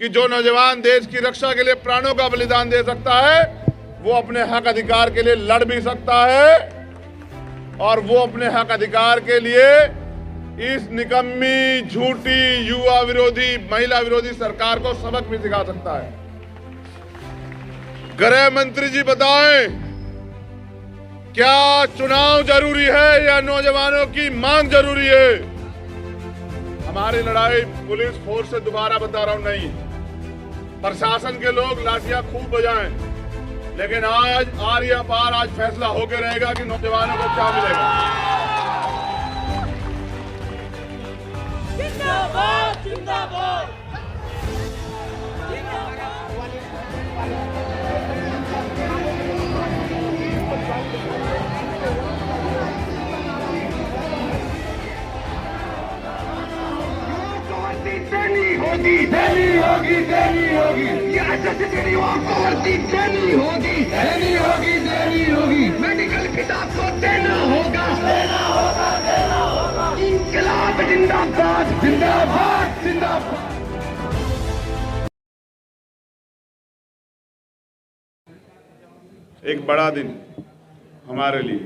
कि जो नौजवान देश की रक्षा के लिए प्राणों का बलिदान दे सकता है वो अपने हक अधिकार के लिए लड़ भी सकता है और वो अपने हक अधिकार के लिए इस निकम्मी, झूठी, युवा विरोधी, महिला विरोधी सरकार को सबक भी सिखा सकता है। गृह मंत्री जी बताएं, क्या चुनाव जरूरी है या नौजवानों की मांग जरूरी है? हमारी लड़ाई पुलिस फोर्स से दोबारा बता रहा हूं नहीं। प्रशासन के लोग लाठियां खूब बजाएं, लेकिन आज आर या पार आज फैसला होकर रहेगा कि नौजवानों को क्या मिलेगा। जिंदाबाद जिंदाबाद देनी होगी ये एसएससी वर्दी देनी होगी मेडिकल किताब को देना होगा इंकलाब जिंदाबाद जिंदाबाद जिंदाबाद। एक बड़ा दिन हमारे लिए,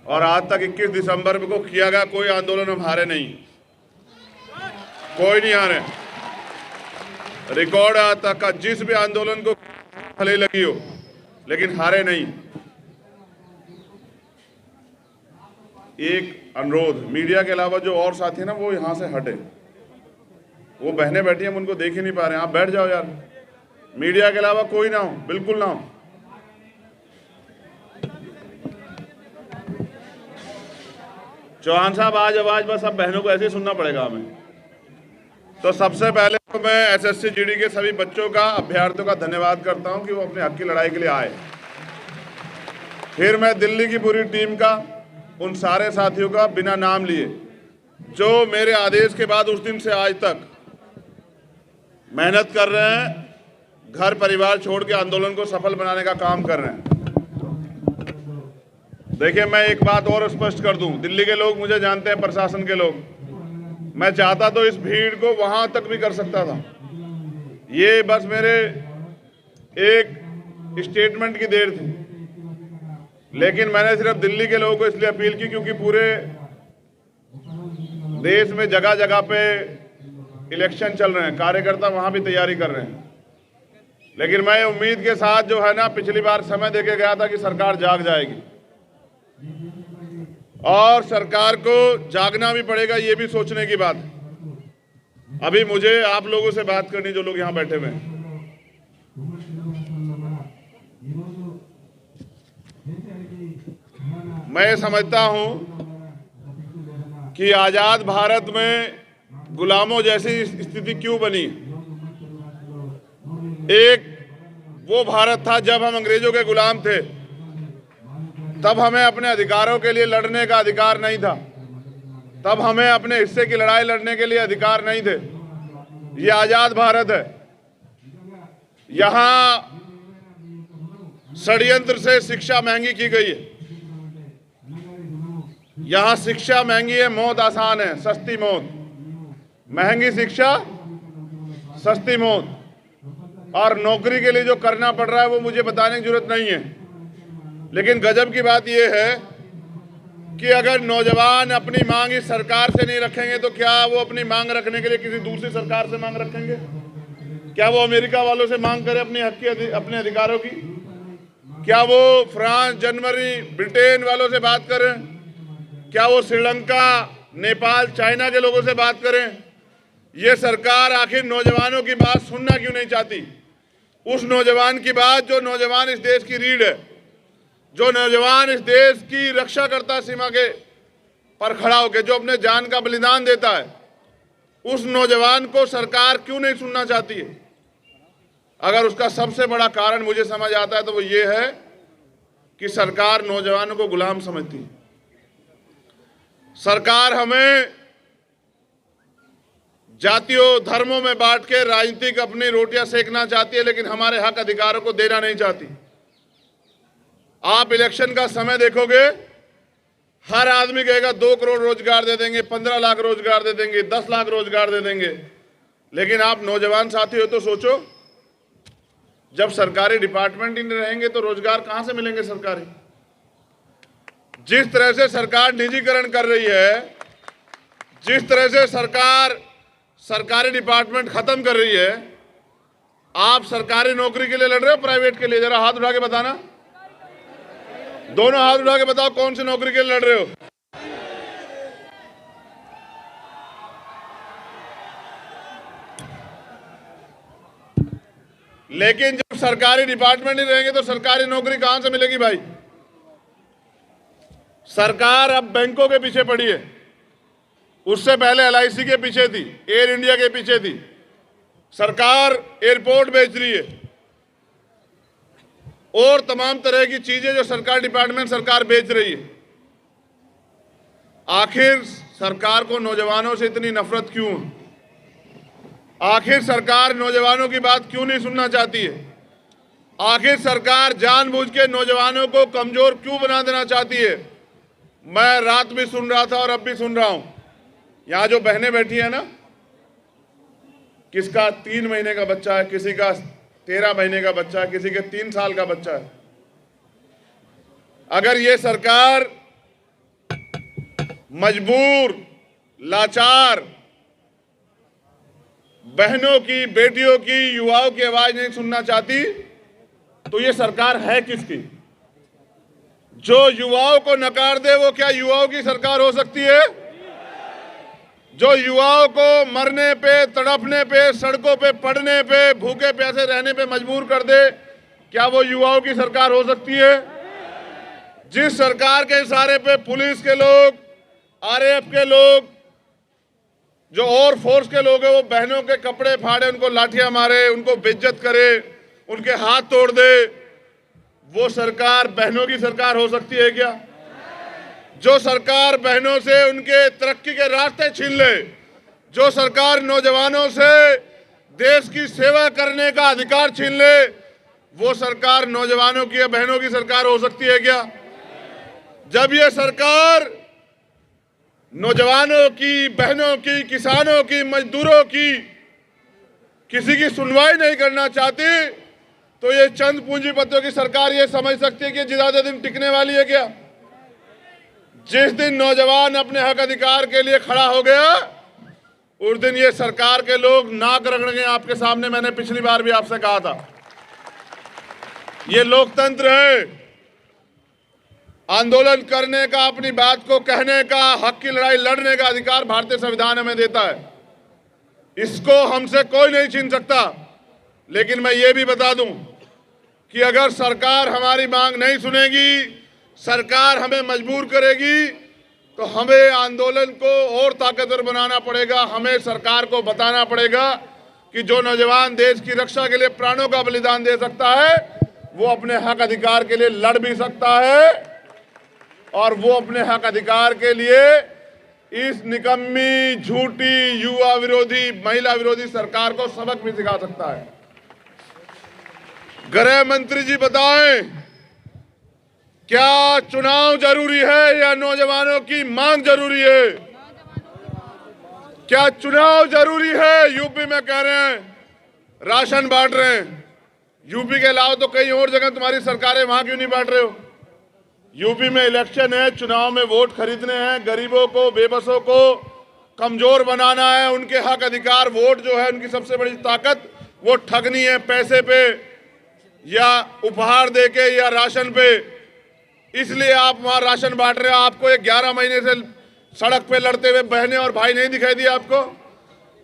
और आज तक 21 दिसंबर को किया गया कोई आंदोलन हम हारे नहीं, कोई नहीं हारे। रिकॉर्ड आज तक का जिस भी आंदोलन को खले लगी हो, लेकिन हारे नहीं। एक अनुरोध, मीडिया के अलावा जो और साथी ना वो यहां से हटे। वो बहनें बैठी हैं, हम उनको देख ही नहीं पा रहे हैं। आप बैठ जाओ यार, मीडिया के अलावा कोई ना हो, बिल्कुल ना हो। चौहान साहब आज आवाज बस अब बहनों को ऐसे ही सुनना पड़ेगा हमें। तो सबसे पहले तो मैं एसएससी जीडी के सभी बच्चों का, अभ्यर्थियों का धन्यवाद करता हूं कि वो अपने हक की लड़ाई के लिए आए। फिर मैं दिल्ली की पूरी टीम का, उन सारे साथियों का बिना नाम लिए जो मेरे आदेश के बाद उस दिन से आज तक मेहनत कर रहे हैं, घर परिवार छोड़ के आंदोलन को सफल बनाने का काम कर रहे हैं। देखिए, मैं एक बात और स्पष्ट कर दूं, दिल्ली के लोग मुझे जानते हैं, प्रशासन के लोग, मैं चाहता तो इस भीड़ को वहां तक भी कर सकता था। ये बस मेरे एक स्टेटमेंट की देर थी, लेकिन मैंने सिर्फ दिल्ली के लोगों को इसलिए अपील की क्योंकि पूरे देश में जगह जगह पे इलेक्शन चल रहे हैं, कार्यकर्ता वहां भी तैयारी कर रहे हैं। लेकिन मैं उम्मीद के साथ जो है ना, पिछली बार समय देके गया था कि सरकार जाग जाएगी, और सरकार को जागना भी पड़ेगा, ये भी सोचने की बात। अभी मुझे आप लोगों से बात करनी, जो लोग यहां बैठे हुए हैं। मैं समझता हूं कि आजाद भारत में गुलामों जैसी स्थिति क्यों बनी। एक वो भारत था जब हम अंग्रेजों के गुलाम थे, तब हमें अपने अधिकारों के लिए लड़ने का अधिकार नहीं था, तब हमें अपने हिस्से की लड़ाई लड़ने के लिए अधिकार नहीं थे। ये आजाद भारत है। यहां षड्यंत्र से शिक्षा महंगी की गई है। यहां शिक्षा महंगी है, मौत आसान है, सस्ती मौत। महंगी शिक्षा, सस्ती मौत। और नौकरी के लिए जो करना पड़ रहा है वो मुझे बताने की जरूरत नहीं है। लेकिन गजब की बात यह है कि अगर नौजवान अपनी मांग इस सरकार से नहीं रखेंगे तो क्या वो अपनी मांग रखने के लिए किसी दूसरी सरकार से मांग रखेंगे? क्या वो अमेरिका वालों से मांग करें अपने हक की, अपने अधिकारों की? क्या वो फ्रांस, जर्मनी, ब्रिटेन वालों से बात करें? क्या वो श्रीलंका, नेपाल, चाइना के लोगों से बात करें? ये सरकार आखिर नौजवानों की बात सुनना क्यों नहीं चाहती? उस नौजवान की बात जो नौजवान इस देश की रीढ़ है, जो नौजवान इस देश की रक्षा करता है, सीमा के पर खड़ा होकर, जो अपने जान का बलिदान देता है, उस नौजवान को सरकार क्यों नहीं सुनना चाहती है? अगर उसका सबसे बड़ा कारण मुझे समझ आता है तो वो ये है कि सरकार नौजवानों को गुलाम समझती है। सरकार हमें जातियों, धर्मों में बांट के राजनीतिक अपनी रोटियां सेकना चाहती है, लेकिन हमारे हक अधिकारों को देना नहीं चाहती। आप इलेक्शन का समय देखोगे, हर आदमी कहेगा 2 करोड़ रोजगार दे देंगे, 15 लाख रोजगार दे देंगे, 10 लाख रोजगार दे देंगे। लेकिन आप नौजवान साथी हो तो सोचो, जब सरकारी डिपार्टमेंट ही नहीं रहेंगे तो रोजगार कहां से मिलेंगे सरकारी? जिस तरह से सरकार निजीकरण कर रही है, जिस तरह से सरकार सरकारी डिपार्टमेंट खत्म कर रही है, आप सरकारी नौकरी के लिए लड़ रहे हो प्राइवेट के लिए? जरा हाथ उठा के बताना, दोनों हाथ उठा के बताओ कौन सी नौकरी के लिए लड़ रहे हो? लेकिन जब सरकारी डिपार्टमेंट नहीं रहेंगे तो सरकारी नौकरी कहां से मिलेगी भाई? सरकार अब बैंकों के पीछे पड़ी है, उससे पहले LIC के पीछे थी, एयर इंडिया के पीछे थी, सरकार एयरपोर्ट बेच रही है और तमाम तरह की चीजें जो सरकार डिपार्टमेंट सरकार बेच रही है। आखिर सरकार को नौजवानों से इतनी नफरत क्यों है? आखिर सरकार नौजवानों की बात क्यों नहीं सुनना चाहती है? आखिर सरकार जानबूझ के नौजवानों को कमजोर क्यों बना देना चाहती है? मैं रात भी सुन रहा था और अब भी सुन रहा हूं, यहां जो बहनें बैठी है ना, किसका 3 महीने का बच्चा है, किसी का 13 महीने का बच्चा है, किसी के 3 साल का बच्चा है। अगर ये सरकार मजबूर, लाचार बहनों की, बेटियों की, युवाओं की आवाज नहीं सुनना चाहती तो ये सरकार है किसकी? जो युवाओं को नकार दे वो क्या युवाओं की सरकार हो सकती है? जो युवाओं को मरने पे, तड़पने पे, सड़कों पे पड़ने पे, भूखे प्यासे रहने पे मजबूर कर दे, क्या वो युवाओं की सरकार हो सकती है? जिस सरकार के इशारे पे पुलिस के लोग, RAF के लोग, जो और फोर्स के लोग हैं, वो बहनों के कपड़े फाड़े, उनको लाठियां मारे, उनको बेइज्जत करे, उनके हाथ तोड़ दे, वो सरकार बहनों की सरकार हो सकती है क्या? जो सरकार बहनों से उनके तरक्की के रास्ते छीन ले, जो सरकार नौजवानों से देश की सेवा करने का अधिकार छीन ले, वो सरकार नौजवानों की या बहनों की सरकार हो सकती है क्या? जब ये सरकार नौजवानों की, बहनों की, किसानों की, मजदूरों की किसी की सुनवाई नहीं करना चाहती तो ये चंद पूंजीपतियों की सरकार ये समझ सकती है कि ज्यादा दिन टिकने वाली है क्या? जिस दिन नौजवान अपने हक अधिकार के लिए खड़ा हो गया, उस दिन ये सरकार के लोग नाक रगड़ेंगे आपके सामने। मैंने पिछली बार भी आपसे कहा था, ये लोकतंत्र है। आंदोलन करने का, अपनी बात को कहने का, हक की लड़ाई लड़ने का अधिकार भारतीय संविधान हमें देता है, इसको हमसे कोई नहीं छीन सकता। लेकिन मैं ये भी बता दूं कि अगर सरकार हमारी मांग नहीं सुनेगी, सरकार हमें मजबूर करेगी, तो हमें आंदोलन को और ताकतवर बनाना पड़ेगा। हमें सरकार को बताना पड़ेगा कि जो नौजवान देश की रक्षा के लिए प्राणों का बलिदान दे सकता है, वो अपने हक अधिकार के लिए लड़ भी सकता है और वो अपने हक अधिकार के लिए इस निकम्मी, झूठी, युवा विरोधी, महिला विरोधी सरकार को सबक भी सिखा सकता है। गृह मंत्री जी बताएं, क्या चुनाव जरूरी है या नौजवानों की मांग जरूरी है? क्या चुनाव जरूरी है? यूपी में कह रहे हैं राशन बांट रहे हैं, यूपी के अलावा तो कई और जगह तुम्हारी सरकारें, वहां क्यों नहीं बांट रहे हो? यूपी में इलेक्शन है, चुनाव में वोट खरीदने हैं, गरीबों को, बेबसों को कमजोर बनाना है। उनके हक अधिकार, वोट जो है उनकी सबसे बड़ी ताकत, वो ठगनी है पैसे पे या उपहार देके या राशन पे। इसलिए आप वहां राशन बांट रहे हो। आपको ये 11 महीने से सड़क पे लड़ते हुए बहनें और भाई नहीं दिखाई दिए आपको?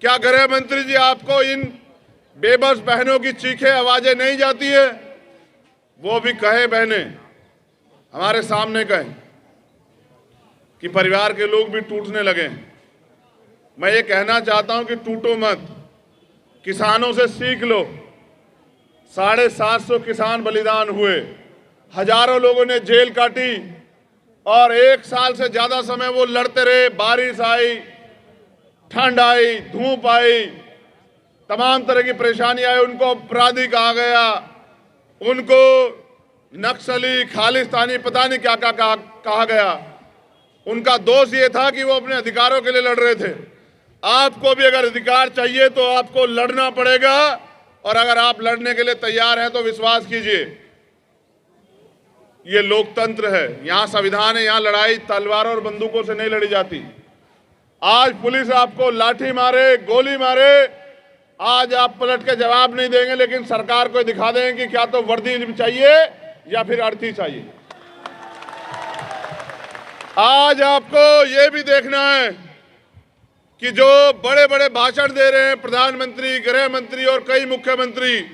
क्या गृह मंत्री जी आपको इन बेबस बहनों की चीखें, आवाजें नहीं जाती है? वो भी कहे, बहनें हमारे सामने कहें कि परिवार के लोग भी टूटने लगे। मैं ये कहना चाहता हूं कि टूटो मत, किसानों से सीख लो। 750 किसान बलिदान हुए, हजारों लोगों ने जेल काटी और 1 साल से ज्यादा समय वो लड़ते रहे। बारिश आई, ठंड आई, धूप आई, तमाम तरह की परेशानी आई, उनको अपराधी कहा गया, उनको नक्सली, खालिस्तानी, पता नहीं क्या कहा गया। उनका दोष ये था कि वो अपने अधिकारों के लिए लड़ रहे थे। आपको भी अगर अधिकार चाहिए तो आपको लड़ना पड़ेगा, और अगर आप लड़ने के लिए तैयार हैं तो विश्वास कीजिए, ये लोकतंत्र है, यहां संविधान है, यहां लड़ाई तलवारों और बंदूकों से नहीं लड़ी जाती। आज पुलिस आपको लाठी मारे, गोली मारे, आज आप पलट के जवाब नहीं देंगे, लेकिन सरकार को दिखा देंगे कि क्या तो वर्दी चाहिए या फिर अर्थी चाहिए। आज आपको ये भी देखना है कि जो बड़े बड़े भाषण दे रहे हैं प्रधानमंत्री, गृह मंत्री और कई मुख्यमंत्री,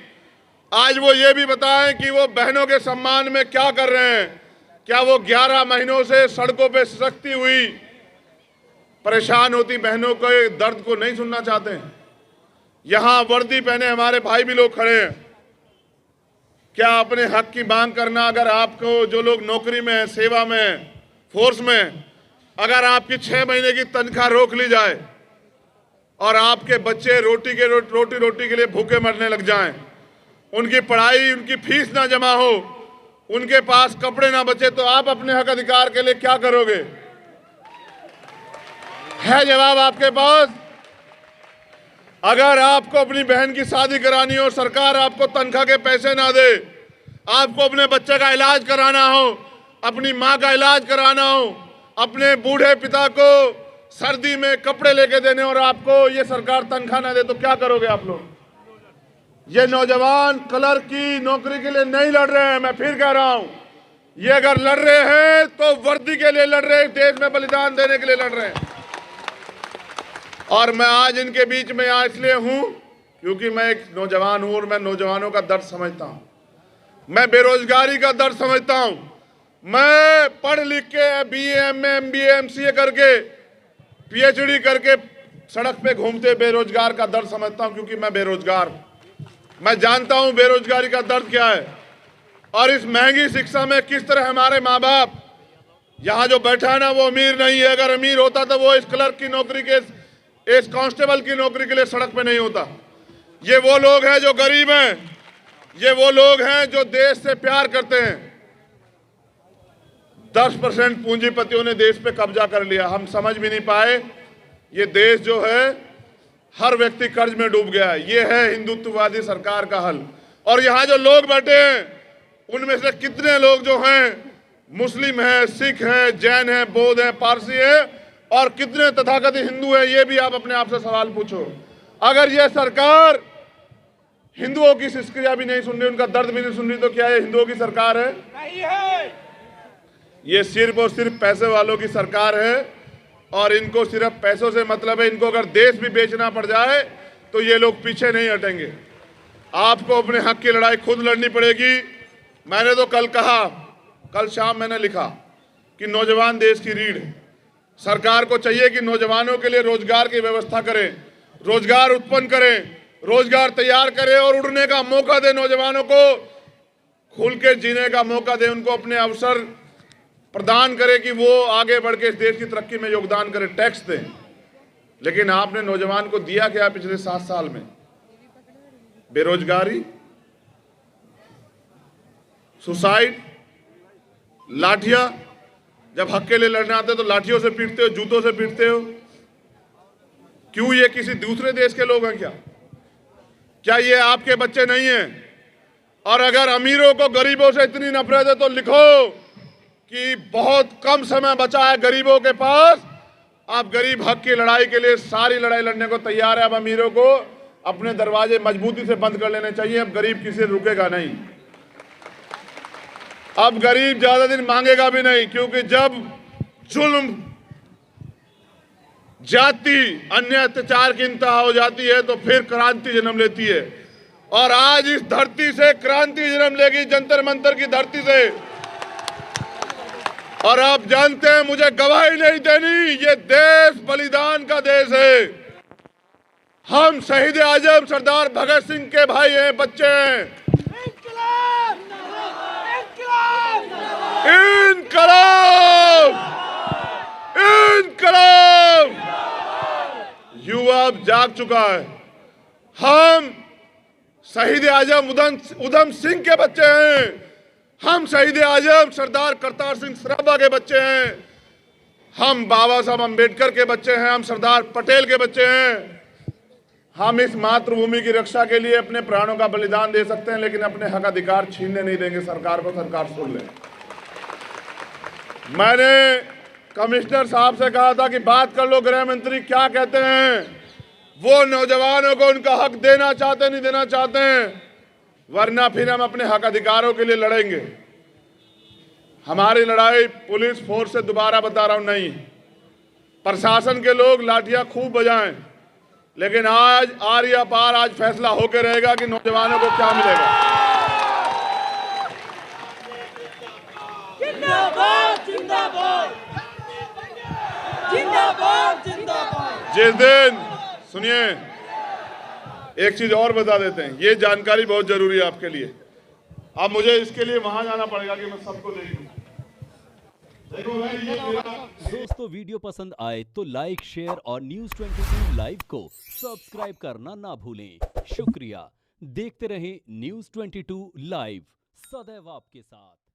आज वो ये भी बताएं कि वो बहनों के सम्मान में क्या कर रहे हैं। क्या वो 11 महीनों से सड़कों पे सख्ती हुई परेशान होती बहनों के दर्द को नहीं सुनना चाहते हैं? यहां वर्दी पहने हमारे भाई भी लोग खड़े हैं। क्या अपने हक की मांग करना, अगर आपको जो लोग नौकरी में है, सेवा में है, फोर्स में, अगर आपकी 6 महीने की तनख्वाह रोक ली जाए और आपके बच्चे रोटी के लिए भूखे मरने लग जाएं, उनकी पढ़ाई, उनकी फीस ना जमा हो, उनके पास कपड़े ना बचे, तो आप अपने हक अधिकार के लिए क्या करोगे? है जवाब आपके पास? अगर आपको अपनी बहन की शादी करानी हो, सरकार आपको तनख्वाह के पैसे ना दे, आपको अपने बच्चे का इलाज कराना हो, अपनी माँ का इलाज कराना हो, अपने बूढ़े पिता को सर्दी में कपड़े लेके देने, और आपको ये सरकार तनख्वाह ना दे, तो क्या करोगे आप लोग? ये नौजवान क्लर्क की नौकरी के लिए नहीं लड़ रहे हैं, मैं फिर कह रहा हूं, ये अगर लड़ रहे हैं तो वर्दी के लिए लड़ रहे हैं, देश में बलिदान देने के लिए लड़ रहे हैं। और मैं आज इनके बीच में यहाँ इसलिए हूं क्योंकि मैं एक नौजवान हूं और मैं नौजवानों का दर्द समझता हूं, मैं बेरोजगारी का दर्द समझता हूं। मैं पढ़ लिख के BA, MA, MBA, MCA करके, PhD करके सड़क पे घूमते बेरोजगार का दर्द समझता हूं, क्योंकि मैं बेरोजगार, मैं जानता हूं बेरोजगारी का दर्द क्या है। और इस महंगी शिक्षा में किस तरह हमारे माँ बाप, यहाँ जो बैठा है ना वो अमीर नहीं है, अगर अमीर होता तो वो इस क्लर्क की नौकरी के, इस कांस्टेबल की नौकरी के लिए सड़क पे नहीं होता। ये वो लोग हैं जो गरीब हैं, ये वो लोग हैं जो देश से प्यार करते हैं। 10% पूंजीपतियों ने देश पे कब्जा कर लिया, हम समझ भी नहीं पाए। ये देश जो है हर व्यक्ति कर्ज में डूब गया है। ये है हिंदुत्ववादी सरकार का हल। और यहाँ जो लोग बैठे हैं उनमें से कितने लोग जो हैं मुस्लिम हैं, सिख हैं, जैन हैं, बौद्ध हैं, पारसी हैं, और कितने तथाकथित हिंदू हैं, ये भी आप अपने आप से सवाल पूछो। अगर ये सरकार हिंदुओं की सिसकियां भी नहीं सुन रही, उनका दर्द भी नहीं सुन रही, तो क्या ये हिंदुओं की सरकार है? नहीं है। ये सिर्फ और सिर्फ पैसे वालों की सरकार है, और इनको सिर्फ पैसों से मतलब है। इनको अगर देश भी बेचना पड़ जाए तो ये लोग पीछे नहीं हटेंगे। आपको अपने हक की लड़ाई खुद लड़नी पड़ेगी। मैंने तो कल कहा, कल शाम मैंने लिखा कि नौजवान देश की रीढ़ है। सरकार को चाहिए कि नौजवानों के लिए रोजगार की व्यवस्था करें, रोजगार उत्पन्न करें, रोजगार तैयार करें और उड़ने का मौका दे, नौजवानों को खुल के जीने का मौका दे, उनको अपने अवसर प्रदान करे कि वो आगे बढ़ के इस देश की तरक्की में योगदान करें, टैक्स दें। लेकिन आपने नौजवान को दिया क्या पिछले 7 साल में? बेरोजगारी, सुसाइड, लाठियां। जब हक के लिए लड़ने आते तो लाठियों से पीटते हो, जूतों से पीटते हो। क्यों? ये किसी दूसरे देश के लोग हैं क्या? क्या ये आपके बच्चे नहीं हैं? और अगर अमीरों को गरीबों से इतनी नफरत है तो लिखो कि बहुत कम समय बचा है गरीबों के पास, आप गरीब हक की लड़ाई के लिए सारी लड़ाई लड़ने को तैयार है। अब अमीरों को अपने दरवाजे मजबूती से बंद कर लेने चाहिए। अब गरीब किसी से रुकेगा नहीं, अब गरीब ज्यादा दिन मांगेगा भी नहीं, क्योंकि जब जुल्म, जाति, अन्य अत्याचार की इंतहा हो जाती है तो फिर क्रांति जन्म लेती है। और आज इस धरती से क्रांति जन्म लेगी, जंतर मंतर की धरती से। और आप जानते हैं, मुझे गवाही नहीं देनी, ये देश बलिदान का देश है। हम शहीद आजम सरदार भगत सिंह के भाई हैं, बच्चे हैं। इनकलाब, इनकलाब। युवा अब जाग चुका है। हम शहीद आजम उधम सिंह के बच्चे हैं, हम शहीद आजम सरदार करतार सिंह सराभा के बच्चे हैं। हम बाबा साहब अम्बेडकर के बच्चे हैं, हम सरदार पटेल के बच्चे हैं। हम इस मातृभूमि की रक्षा के लिए अपने प्राणों का बलिदान दे सकते हैं, लेकिन अपने हक अधिकार छीनने नहीं देंगे सरकार को। सरकार सुन ले। मैंने कमिश्नर साहब से कहा था कि बात कर लो, गृह मंत्री क्या कहते हैं, वो नौजवानों को उनका हक देना चाहते नहीं देना चाहते हैं, वरना फिर हम अपने हक अधिकारों के लिए लड़ेंगे। हमारी लड़ाई पुलिस फोर्स से, दोबारा बता रहा हूं, नहीं। प्रशासन के लोग लाठियां खूब बजाएं, लेकिन आज आर या पार आज फैसला होकर रहेगा कि नौजवानों को क्या मिलेगा। जिंदाबाद जिंदाबाद जिंदाबाद जिंदाबाद। जिस दिन, सुनिए, एक चीज और बता देते हैं, ये जानकारी बहुत जरूरी है आपके लिए। अब मुझे इसके लिए वहां जाना पड़ेगा कि मैं सबको देखूं। देखो भाई, ये मेरा दोस्तों, वीडियो पसंद आए तो लाइक, शेयर और News 22 लाइव को सब्सक्राइब करना ना भूलें। शुक्रिया। देखते रहें News 22 लाइव, सदैव आपके साथ।